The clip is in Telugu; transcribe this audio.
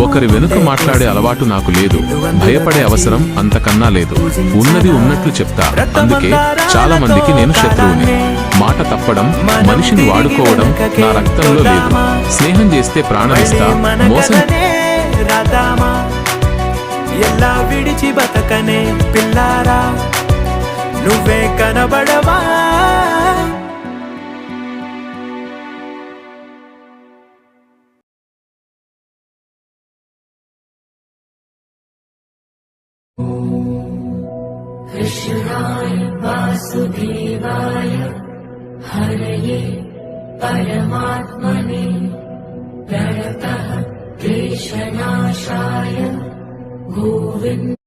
ఒకరి వెనుక మాట్లాడే అలవాటు నాకు లేదు. భయపడే అవసరం అంతకన్నా లేదు. ఉన్నది ఉన్నట్లు చెప్తా. అందుకే చాలా మందికి నేను శత్రువుని. మాట తప్పడం, మనిషిని వాడుకోవడం నా రక్తంలో లేదు. స్నేహం చేస్తే ప్రాణమిస్తా, మోసం ఎలా విడిచి బతకనే పిల్లారా, నువ్వే కనబడవా. कृष्णाय वासुदेवाय हरये परमात्मने प्रणतः क्लेशनाशाय गोविन्द।